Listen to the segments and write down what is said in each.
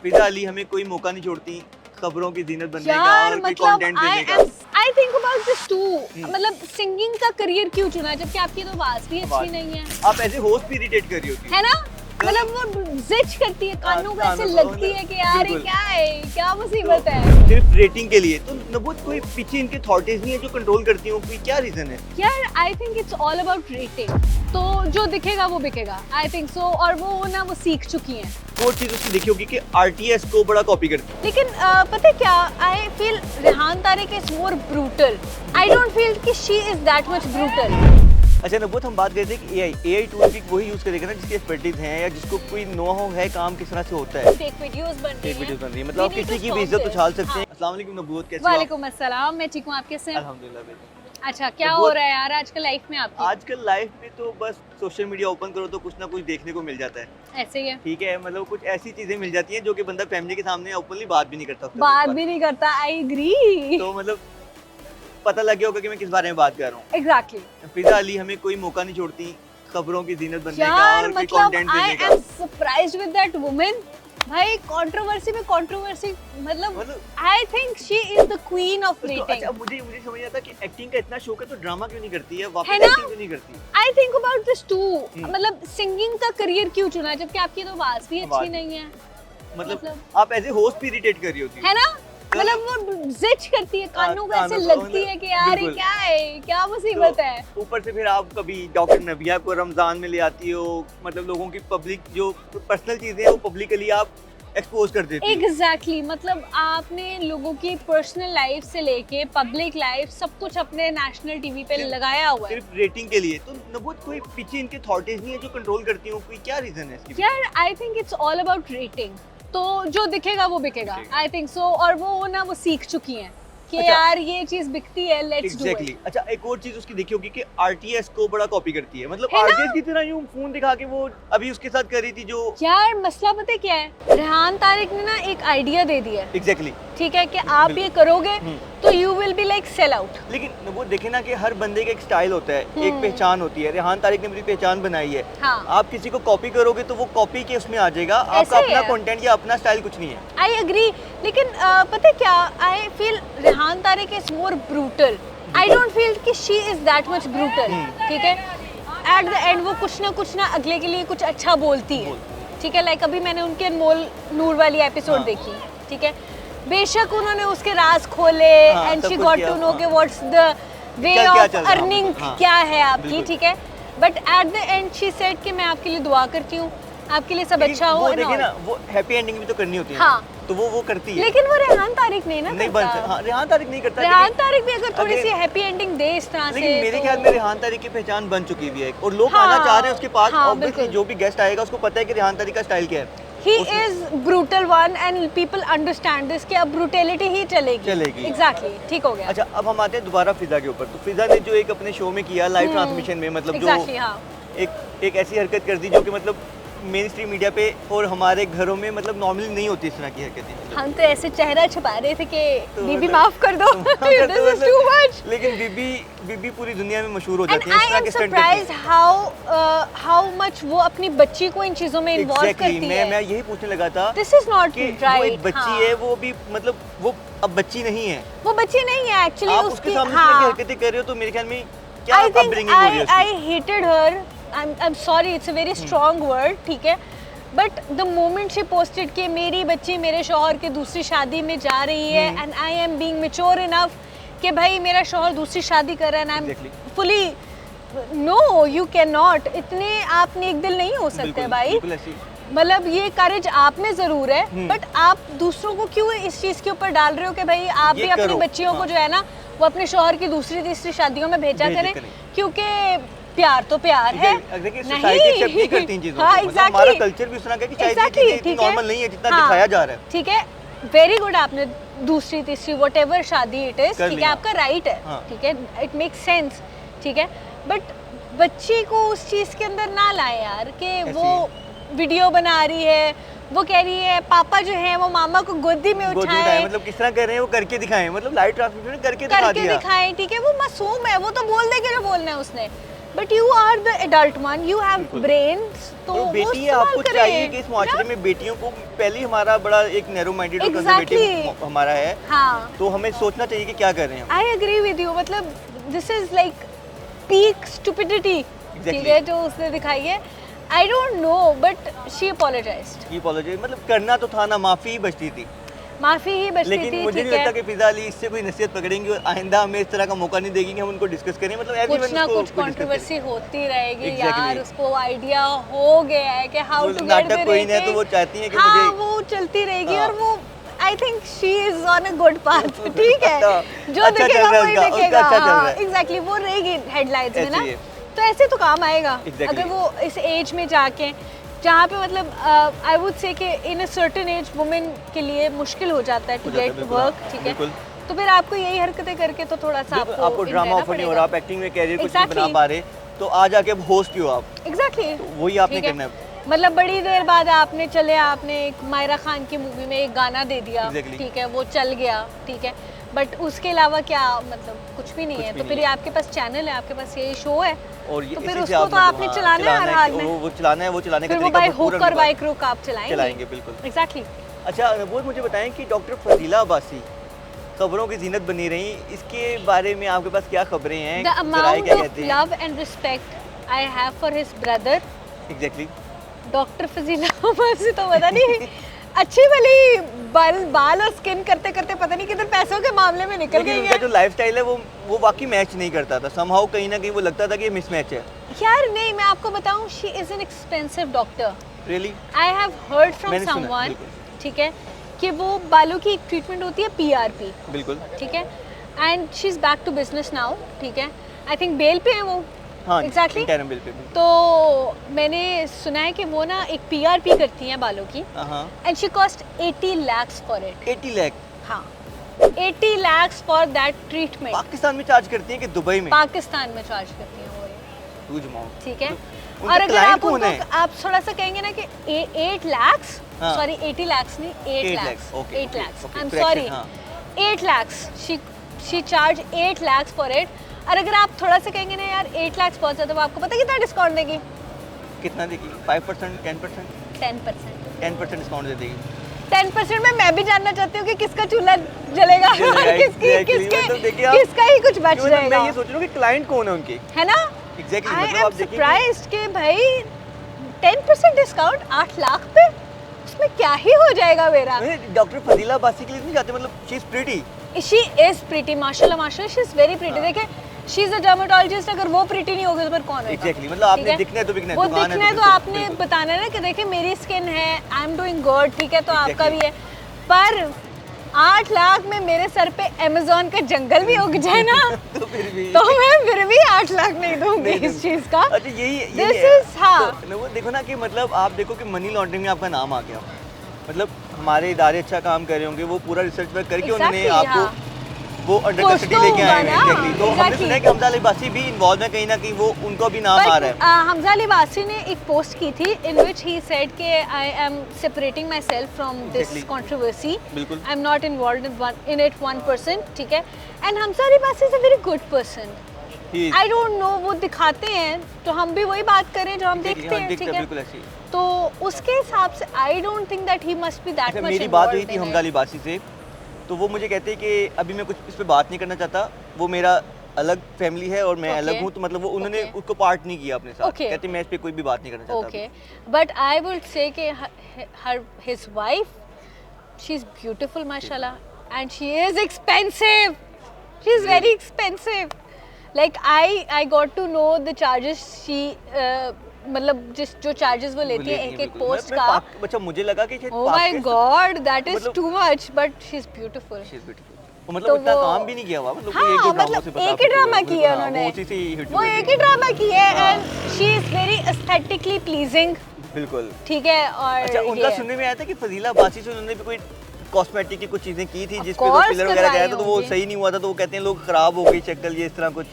फिजा अली हमें कोई मौका नहीं छोड़ती खबरों की जीनत बनने का यार और कोई मतलब कंटेंट देने का। I think about this too. मतलब सिंगिंग का करियर क्यों चुना जबकि आपकी तो आवाज भी अच्छी नहीं है, आप एज ए होस्ट भी इरिटेट कर रही होती है ना? मतलब वो जिच करती है कानों को, ऐसे लगती है कि यार ये बिल्कुल। क्या है, क्या मुसीबत है। सिर्फ रेटिंग के लिए तो नबूत कोई पीछे इनके थॉटेज नहीं है जो कंट्रोल करती हूँ, कोई क्या रीजन है? यार I think it's all about rating. तो जो दिखेगा वो बिकेगा, आई थिंक सो। और वो ना वो सीख चुकी हैं। वो चीज उसकी देखी होगी कि आरटीएस को बड़ा कॉपी करती है। लेकिन पता है क्या, I feel Rehan Tariq is more brutal. I don't feel कि she is that much brutal. अच्छा नबूत, हम बात करते हैं कि एआई टूल की वही यूज करेगा ना जिसकी एक्सपर्टीज है या जिसको कोई नो हाउ है काम किस तरह से होता है। फेक वीडियोस बन रही एक वीडियो बन हैं। रही है, मतलब आप किसी की भी इज्जत उछाल सकते हैं। अस्सलाम वालेकुम नबूत, कैसे हो आप? वालेकुम अस्सलाम, मैं ठीक हूँ, आप कैसे हैं? अल्हम्दुलिल्लाह बेहतर। अच्छा, क्या तो हो बहुत- रहा है यार आजकल लाइफ में आपकी? आजकल लाइफ में तो बस सोशल मीडिया ओपन करो तो कुछ ना कुछ देखने को मिल जाता है। ऐसे ही है, ठीक है, मतलब कुछ ऐसी चीजें मिल जाती हैं जो कि बंदा फैमिली के सामने ओपनली बात भी नहीं करता उसके बात बारे भी नहीं करता। I agree. में। तो मतलब पता लग गया होगा कि मैं किस बारे में बात कर रहा हूँ। एग्जैक्टली। फिजा अली हमें कोई मौका नहीं छोड़ती खबरों की जीनत बनने का यार और कोई मतलब कंटेंट आई देने का। Am surprised with that woman. भाई कंट्रोवर्सी में कंट्रोवर्सी, मतलब I think she is the queen of उसको- रेटिंग। अच्छा मुझे समझ नहीं आता कि एक्टिंग का इतना शौक है तो ड्रामा क्यों नहीं करती है, वापस है ना? एक्टिंग क्यों नहीं करती? I think about this too. मतलब सिंगिंग का करियर क्यों चुना जबकि आपकी तो आवाज भी अच्छी आवाज- नहीं है, मतलब आप एज ए होस्ट भी इरिटेट कर रही होती है ना? मतलब वो जिच करती है कानों को, ऐसे कानों को, लगती मतलब है कि यार ये बिल्कुल। क्या है, क्या मुसीबत है। तो ऊपर से फिर आप कभी डॉक्टर नबिया को रमजान में ले आती हो, मतलब लोगों की पब्लिक जो पर्सनल चीजें हैं वो पब्लिकली आप एक्सपोज कर देती हो। एग्जैक्टली मतलब आपने लोगों की पर्सनल लाइफ से लेके पब्लिक लाइफ सब कुछ अपने नेशनल टीवी पे लगाया हुआ है। सिर्फ रेटिंग के लिए तो नबूत कोई पीछे इनके थॉटेज नहीं है जो कंट्रोल करती हूँ, कोई क्या रीजन है इसकी? यार I think it's all about rating. तो जो दिखेगा वो बिकेगा, आई थिंक सो। और वो ना वो सीख चुकी हैं कि अच्छा। यार ये चीज बिकती है, लेट्स डू एग्जैक्टली। इट। अच्छा एक और चीज उसकी देखी होगी कि आरटीएस को बड़ा कॉपी करती है, मतलब है ना? आरटीएस की तरह यूं फोन दिखा के वो अभी उसके साथ कर रही थी जो यार मसला पता है क्या है, रेहान तारिक ने ना एक आइडिया दे दिया है, एग्जैक्टली। ठीक है, कि आप ये करोगे तो you will be like sell out. लेकिन वो देखे ना कि हर बंदे का एक स्टाइल होता है, एक पहचान होती है। रेहान तारिक ने मेरी पहचान बनाई है। हाँ, आप किसी को कॉपी करोगे तो वो कॉपी के उसमें आ जाएगा, आपका ऐसे ही अपना है। कंटेंट या अपना स्टाइल कुछ नहीं है। I agree. लेकिन पता है क्या, I feel Rehan Tariq is more brutal. I don't feel कि she is that much brutal, ठीक है। एट द एंड वो कुछ ना अगले के लिए कुछ अच्छा बोलती है, ठीक है। लाइक अभी मैंने उनके अनमोल नूर वाली एपिसोड हाँ। देखी, ठीक है। बेशक उन्होंने उसके राज खोले हाँ, एंड सब शी कुछ गॉट किया, टू नो हाँ। कि व्हाट्स द वे क्या ऑफ चल रहा है, अर्निंग हाँ। क्या है आपकी, बिल्कुल। ठीक है। But at the end she said कि मैं आपके लिए दुआ करती हूँ, आपके लिए सब लेकिन अच्छा हो वो and देखिए all। ना, वो हैप्पी एंडिंग भी तो करनी होती है। हाँ। तो वो करती है। लेकिन वो रेहान तारिक नहीं ना नहीं बन करता। सकता। हाँ, रेहान तारिक नहीं करता। रेहान लेकिन- तारिक भी अगर थोड़ी सी अगर- हैप्पी एंडिंग दे इस तरह से, लेकिन मेरे तो- ख्याल में रेहान तारिक की पहचान बन चुकी हुई है और लोग हाँ, आना चाह रहे हैं उसके पास। हाँ, ऑब्वियसली बिल्कुल। जो भी गेस्ट आएगा उसको पता है कि रेहान तारिक का स्टाइल क्या है। ही उसने- is brutal one and people understand this कि अब ब्रूटलिटी ही चलेगी। एग्जैक्टली, ठीक हो गया। अच्छा अब हम आते हैं दोबारा फिजा के ऊपर। तो फिजा ने जो एक अपने शो में किया लाइव ट्रांसमिशन में, मतलब एग्जैक्टली, जो हाँ। एक ऐसी हरकत कर दी जो कि मतलब मेन स्ट्रीम मीडिया पे और हमारे घरों में मतलब नॉर्मली नहीं होती इस तरह की हरकतें। हम तो ऐसे चेहरा छुपा रहे थे कि तो बीबी मतलब- माफ कर दो, दिस इज टू मच। लेकिन बीबी पूरी दुनिया में मशहूर हो एंड जाती है इस आई तरह एम के स्टंट सरप्राइज्ड करके। हाउ मच वो अपनी बच्ची को इन चीजों में इन्वॉल्व एग्जैक्टली, करती मैं है। यही पूछने लगा था दिस इज नॉट कि वो राइट। एक बच्ची है, वो भी मतलब वो अब बच्ची नहीं है। वो बच्ची नहीं है एक्चुअली। आप उसके सामने इस तरह की हरकतें कर रहे हो तो मेरे ख्याल में क्या I think अपब्रिंगिंग हो रही है उसकी? I hated her. I'm sorry, it's a very strong word, ठीक है। But the moment she posted कि मेरी बच्ची मेरे शौहर की दूसरी शादी में जा रही है and I am being mature enough कि भाई मेरा शौहर दूसरी शादी कर रहा है and Exactly. I'm fully no, you cannot. इतने आप नेक दिल नहीं हो सकते बिल्कुल, भाई। बिल्कुल ऐसी। मतलब ये करेज आप में जरूर है, बट आप दूसरों को क्यों इस चीज के ऊपर डाल रहे हो कि भाई आप ये भी अपनी करो, बच्चियों को हाँ। जो है ना वो अपने शौहर की दूसरी तीसरी शादियों में भेजा भेजा करें, करें। क्योंकि प्यार तो प्यार है। देखिए सोसाइटी एक्सेप्ट नहीं करती इन चीजों हाँ, को। मतलब हमारा exactly. कल्चर भी उस तरह का है कि शायद ये Exactly, चीजें इतनी ठीक है। नॉर्मल नहीं है जितना हाँ, दिखाया जा रहा है। ठीक है, वेरी गुड, आपने दूसरी तीसरी वट एवर शादी इट इज, कर ठीक है, लिया। आपका राइट है, हाँ। ठीक है, इट मेक सेंस, ठीक है। बट बच्ची को उस चीज के अंदर ना लाए यार कि वो वीडियो बना रही है, वो कह रही है पापा जो है वो मामा को गोदी में गोदी उठाए, उठाए, मतलब किस तरह कर रहे हैं वो करके दिखाएं, मतलब लाइव ट्रांसमिशन में करके दिखा करके दिया। दिखाएं, ठीक है। वो मासूम है, वो तो बोल दे के जो बोलना है उसने। But you are the adult one, you have brains, तो और वो बेटी है, इस्तेमाल आपको करें। चाहिए कि इस माशरे में बेटियों को पहले ही हमारा बड़ा एक नैरो माइंडेड और कंजर्वेटिव हमारा है, हाँ, तो हमें सोचना चाहिए कि क्या कर रहे हैं हम। आई एग्री विद यू, मतलब this is like peak stupidity, ठीक है, जो उसने दिखाई है। आई don't no but she apologised. ये apologize, मतलब करना तो था ना, माफी ही बचती थी, माफी ही बचती लेकिन थी, मुझे ठीक नहीं लगता है। कि फिजा अली इससे कोई नसीहत पकड़ेंगे और आइंदा हमें इस तरह का मौका नहीं देगी कि हम उनको डिस्कस करें, मतलब कुछ everyone ना उसको कुछ discuss करें। कंट्रोवर्सी होती रहेगी Exactly. यार, उसको आइडिया हो गया है कि हाउ वो टू गेट नाटक द कोई नहीं है तो वो चाहती हैं कि हाँ, मुझे वो चलती रहेगी हाँ। और वो I think she is on a good path, ठीक है, अच्छा, जो अच्छा चल देखेगा रहा है वही उसका, उसका देखेगा, अच्छा चल रहा है। एग्जैक्टली, वो रहेगी हेडलाइंस में ऐसे ना, ही है। तो ऐसे तो काम आएगा। Exactly. अगर वो इस एज में जाके, जहाँ पे मतलब आई वुड से कि इन अ सर्टेन एज वुमेन के लिए मुश्किल हो जाता है टू हो जाता है, गेट बिल्कुल, वर्क, हाँ, ठीक है, बिल्कुल। तो फिर आपको यही हरकतें करके तो थोड़ा सा बिल्कुल, आपको आपको in ड्रामा रहना ऑफर नहीं हो पड़ेगा। रहा, आप एक्टिंग में कैरियर कुछ नहीं Exactly. बना पा रहे, तो आज आके अब होस्ट ही हो आप, एग्जैक्टली, तो वही आपने करना है। मतलब बड़ी देर बाद आपने एक मायरा खान की मूवी में एक गाना दे दिया, Exactly. ठीक है, वो चल गया, ठीक है, बट उसके अलावा क्या, मतलब कुछ भी नहीं कुछ है, भी तो नहीं फिर ये आपके पास चैनल है, आपके पास ये शो है, और ये तो फिर इसी से उसको आप तो मतलब, आपने हाँ, चलाना है हर हाल में, वो चलाना है, वो चलाने का फिर वो तरीका बाय बहुत पूरा हुक और निभा- बाय क्रूक आप चलाएंगे। चलाएंगे, बिल्कुल। एग्जैक्टली। अच्छा वो मुझे बताएं कि डॉक्टर फजीला अब्बासी खबरों की जीनत बनी रही, इसके बारे में आपके पास क्या खबरें हैं, द जराए अमाउंट क्या ऑफ कहते हैं? Love and respect I have for his brother exactly, doctor Fazila Abbasi, तो पता नहीं अच्छी भली बाल और स्किन करते करते पता नहीं किधर पैसों के मामले में निकल लेकिन गई उनका है। जो लाइफस्टाइल है वो वाकई मैच नहीं करता था, समहाउ कहीं ना कहीं वो लगता था कि ये मिसमैच है। यार नहीं, मैं आपको बताऊं, she is an expensive doctor, really I have heard from मैंने सुना, समवन, बिल्कुल। ठीक है, कि वो बालों की एक ट्रीटमेंट होती है PRP, बिल्कुल, ठीक है, and she is back to business now, ठीक है, आई थिंक बेल पे है वो, हाँ Exactly. इंटरनल बिल पे, तो मैंने सुना है कि वो ना एक PRP करती हैं बालों की, हाँ and she cost 80 lakhs for it. 80 lakh हाँ, 80 lakhs for that treatment, Pakistan में चार्ज करती हैं कि दुबई में? पाकिस्तान में चार्ज करती हैं वो, ह्यूज अमाउंट, ठीक है। उनका और अगर client आप कौन है? उनको आप थोड़ा सा कहेंगे ना कि 8 lakhs, हाँ। सॉरी 80 lakhs नहीं, 8 8 lakhs, lakhs, okay, 8 lakhs, okay, I am correction, sorry, हाँ। 8 lakhs, she charge 8 lakhs for it. और अगर आप थोड़ा सा कहेंगे ना यार 8 lakhs बहुत ज़्यादा, तो आपको पता है कितना डिस्काउंट देगी? कितना देगी? 5%, 10%? 10%। 10% डिस्काउंट दे देगी। 10% में मैं भी जानना चाहती हूँ कि किसका चूल्हा जलेगा और किसकी exactly, किसके मतलब देखिए आप- किसका ही कुछ बच क्यों ना, जाएगा, मैं ये सोच रहा हूँ कि क्लाइंट कौन है उनके, है ना? एग्जैक्टली, आई मतलब एम आप देखिए कि- सरप्राइज्ड कि भाई 10% डिस्काउंट 8 लाख पे, उसमें क्या ही हो जाएगा मेरा। डॉक्टर फजीला अब्बासी के लिए नहीं जाते, मतलब she is pretty, she is pretty, माशाल्लाह माशाल्लाह, शी इज वेरी प्रीटी। हाँ। देखे, शी इज अ डर्मेटोलॉजिस्ट, अगर वो प्रीटी नहीं होगी तो फिर कौन होगा? एग्जैक्टली, मतलब आपने ठीक है? दिखना है तो बिकना है, वो दुकान दिखना है तो बिल्कुल, आपने बिल्कुल। बताना है ना कि देखिए मेरी स्किन है, आई एम डूइंग गुड, ठीक है, तो आपका भी Exactly. है। पर 8 लाख में मेरे सर पे अमेज़न का जंगल भी उग जाए ना तो फिर भी तो मैं फिर भी 8 लाख नहीं दूंगी नहीं इस चीज का। अच्छा यही This है। is, हाँ। तो वो देखो ना कि मतलब आप देखो कि मनी लॉन्ड्रिंग में आपका नाम आ गया, मतलब हमारे इदारे अच्छा काम कर रहे होंगे, वो पूरा रिसर्च वर्क करके उन्होंने Exactly, आपको हाँ। वो अंडर कुछ कस्टडी तो लेके होगा आए हैं, ना, एग्जैक्टली। तो हमने exactly. सुना है कि हमजा अली अब्बासी भी इन्वॉल्व है कहीं ना कहीं, वो उनको भी नाम आ रहा है। हमजा अली बासी ने एक पोस्ट की थी इन विच ही सेड कि I am separating myself from this Exactly. Controversy, बिल्कुल। I am not involve in it 1%, ठीक है, and Hamza Ali Abbasi is a very good person. He is- I don't know, वो दिखाते हैं तो हम भी वही बात करें जो हम Exactly, देखते हाँ, हैं, दिखता ठीक है, है, बिल्कुल ऐसे ही। तो उसके हिसाब से I don't think that he must be that अच्छा, मच। मेरी बात हुई थी हमजा अली अब्बासी से, तो वो मुझे कहते हैं कि अभी मैं कुछ इस पे बात नहीं करना चाहता, वो मेरा अलग फैमिली है और मैं Okay. अलग हूँ, तो मतलब वो उन्होंने Okay. उसको पार्ट नहीं किया अपने साथ, Okay. कहते मैं इस पे कोई भी बात नहीं करना चाहता okay, but I would say कि his wife, she is beautiful माशाल्लाह, and she is expensive, she is very expensive, like I got to know the charges she, मतलब जो चार्जेस वो लेती है एक एक बिल्कुल। पोस्ट मैं का, अच्छा मुझे लगा कि शायद oh my god that is मतलब- too much, but she is beautiful. She is beautiful. वो मतलब तो इतना वो- काम भी नहीं किया हुआ, मतलब कोई हाँ, एक दो ड्रामों से मतलब पता एक ही आपको ड्रामा बिल्कुल, किया हाँ, उन्होंने, वो उसी से ही hit वो हुई एक थी। ही ड्रामा किया है, हाँ। And she is very aesthetically pleasing, बिल्कुल। ठीक है। और अच्छा उनका ये- सुनने में आया था कि फजीला अब्बासी से उन्होंने भी कोई कॉस्मेटिक की कुछ चीजें की थी, जिस पे course पिलर वगैरह करवाई गया था, तो वो होंगी। सही नहीं हुआ था, तो वो कहते हैं लोग खराब हो गई शक्ल, ये इस तरह कुछ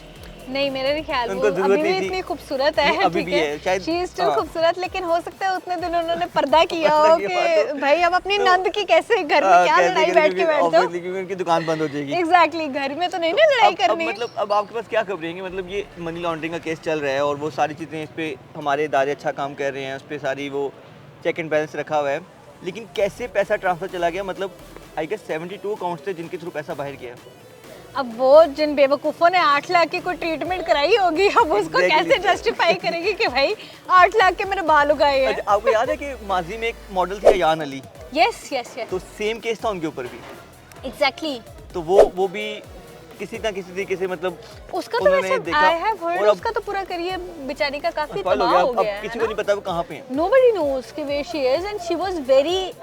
नहीं मेरे नहीं ख्याल उनको वो जरूरत अभी भी नहीं थी। इतनी खूबसूरत है, अभी ठीक भी है, शायद, शी इज स्टिल हाँ। खूबसूरत, लेकिन हो सकता है उतने दिन उन्होंने पर्दा किया पर्दा हो किया कि हुआ तो- भाई अब अपनी तो- नंद की कैसे घर में क्या लड़ाई बैठ के बैठ जाओ। क्योंकि उनकी दुकान बंद हो जाएगी। एग्जैक्टली, घर में तो नहीं ना लड़ाई अब करनी। मतलब अब आपके पास क्या खबरें हैं कि मतलब ये मनी लॉन्ड्रिंग का केस चल रहा है और वो सारी चीज़ें इस पे हमारे इदारे अच्छा काम कर रहे हैं, उस पे सारी वो चेक एंड बैलेंस रखा हुआ है, लेकिन कैसे पैसा ट्रांसफर चला गया, मतलब आई गेस 72 अकाउंट्स थे जिनके थ्रू पैसा बाहर गया। अब वो जिन बेवकूफ़ों ने 8 लाख की कोई ट्रीटमेंट कराई होगी, अब उसको Exactly. कैसे जस्टिफाई करेगी कि भाई 8 लाख के मेरे बाल उगाए हैं। अच्छा, आपको याद है कि माजी में एक मॉडल थी Ayaan Ali, yes yes yes तो सेम केस था उनके ऊपर भी, एग्जैक्टली। तो वो भी किसी ना किसी तरीके से मतलब उसका तो उन्होंने वैसे देखा आई हैव हर्ड और अब उसका तो पूरा करियर बेचारी का काफी spoil तबाह हो अब गया है किसी ना? को नहीं पता वो कहाँ पे हैं। Nobody knows कि where she is and she was very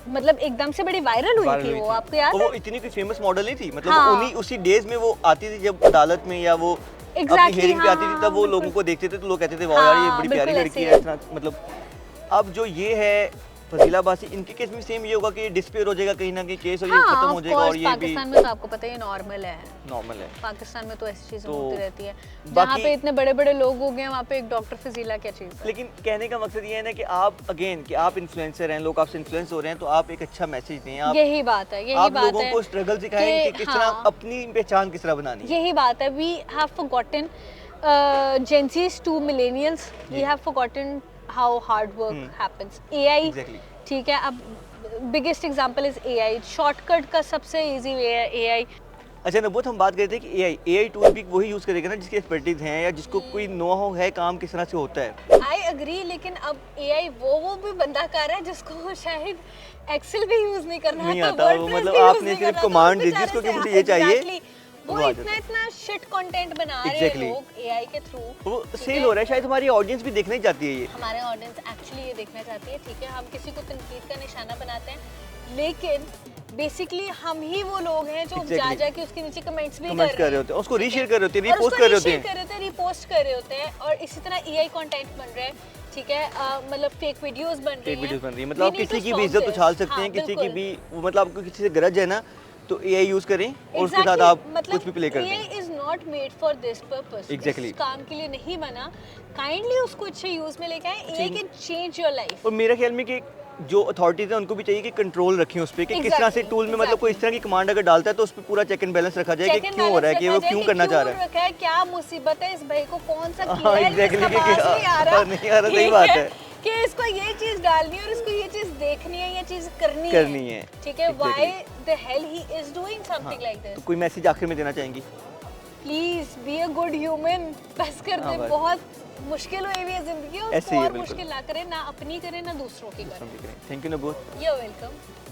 मतलब एकदम से बड़ी वायरल हुई वायरल थी हुई वो, थी। आपको याद और है? वो इतनी कोई फेमस मॉडल नहीं थी, मतलब हाँ। उन्हीं उसी डेज में वो आती थी जब अदालत में या वो अपनी Exactly, हेयरिंग पे हाँ, आती थी, हाँ, तब वो बिल्कुल। लोगों को देखते थे तो लोग कहते थे वाह यार ये हाँ, बड़ी प्यारी बिल्कुल लड़की ऐसे है, इतना मतलब। अब जो ये है फजीला बासी, इनके केस में सेम ये होगा कि डिस्पेयर हो जाएगा कहीं ना कहीं केस और ये हाँ, खत्म of हो जाएगा और course, ये भी पाकिस्तान में तो आपको पता ही नॉर्मल है। नॉर्मल है। पाकिस्तान में तो ऐसी चीजें तो होती रहती है। जहाँ बाकी- पे इतने बड़े बड़े लोग हो गए हैं, वहाँ पे एक डॉक्टर फजीला क्या चीज़ है? लेकिन कहने का मकसद ये है ना कि आप अगेन कि आप इन्फ्लुएंसर हैं, लोग आपसे इन्फ्लुएंस हो रहे हैं, तो आप एक अच्छा मैसेज दें, आप यही बात है, यही आप बात लोगों है को स्ट्रगल सिखाएं कि किस तरह हाँ, अपनी पहचान किस तरह बनानी है। यही बात है। We have forgotten Gen Zs to millennials, we have forgotten how hard work happens. AI, exactly. ठीक है, अब biggest example is AI. Shortcut का सबसे इजी वे है एआई। अच्छा नबूत, हम बात करते हैं कि एआई टूल भी वही यूज़ करेगा ना जिसके एक्सपर्टीज हैं या जिसको कोई नो हाउ है काम किस तरह से होता है। आई अग्री, लेकिन अब एआई वो भी बंदा कर रहा है जिसको शायद एक्सेल भी यूज नहीं करना नहीं आता, आता, वो WordPress मतलब भी use आपने नहीं सिर्फ करना आता, command उस दी, बेचारे जिसको कि से- मुझे ये चाहिए, Exactly, वो वो आ इतना जाता इतना शिट कंटेंट बना रहे हैं Exactly. लोग एआई के थ्रू। वो सेल हो रहा है, शायद हमारी ऑडियंस भी देखना ही चाहती है ये। हमारे ऑडियंस एक्चुअली ये देखना चाहती है, ठीक है, हम किसी को तनकीद का निशाना बनाते हैं, लेकिन बेसिकली हम ही वो लोग हैं जो Exactly. जा के उसके नीचे कमेंट्स भी कमेंट्स कर रहे होते हैं, उसको रीशेयर कर रहे होते हैं, और रीपोस्ट उसको कर रहे होते reshare हैं। कर रहे होते हैं, रीपोस्ट कर रहे होते हैं, और इसी तरह एआई कंटेंट बन रहा है, ठीक है, मतलब फेक वीडियोस बन रही फेक हैं। वीडियोस बन रही है, मतलब आप We need to किसी की भी stop इज्जत this. उछाल सकते हाँ, हैं, किसी की बिल्कुल। भी वो मतलब आपको किसी से गरज है ना तो एआई यूज करें और उसके साथ Exactly, आप मतलब कुछ भी प्ले कर दें। AI is not made for this purpose. Exactly. इस काम के लिए नहीं बना। काइंडली उसको अच्छे यूज में लेके आए। AI can change your life. और मेरे ख्याल में कि जो अथॉरिटीज हैं उनको भी चाहिए कि कंट्रोल रखें उस पर कि किस तरह से Exactly, टूल में मतलब कोई इस तरह की कमांड अगर डालता है तो उस पर पूरा चेक एंड बैलेंस रखा जाए कि Check and क्यों हो रहा है, balance कि वो रखा जाए क्यों कि करना चाह रहा क्यों है। रखा है, क्या मुसीबत है इस भाई को, कौन सा हाँ, कीड़ा है exactly, जिसका कि- पास नहीं आ रहा, नहीं आ रहा, सही ठीक बात है। कि इसको ये चीज डालनी है और इसको ये चीज देखनी है, ये चीज करनी है, ठीक है। Exactly. Why the hell he is doing something like तो this? कोई मैसेज आखिर में देना चाहेंगी? Please be a good human. बस कर हाँ, दे, बस। बहुत मुश्किल हुई हुई है जिंदगी, ऐसे उसको ही है, और बिल्कुल। मुश्किल ना करे, ना अपनी करे ना दूसरों की करे। थैंक यू नबूत। You're welcome.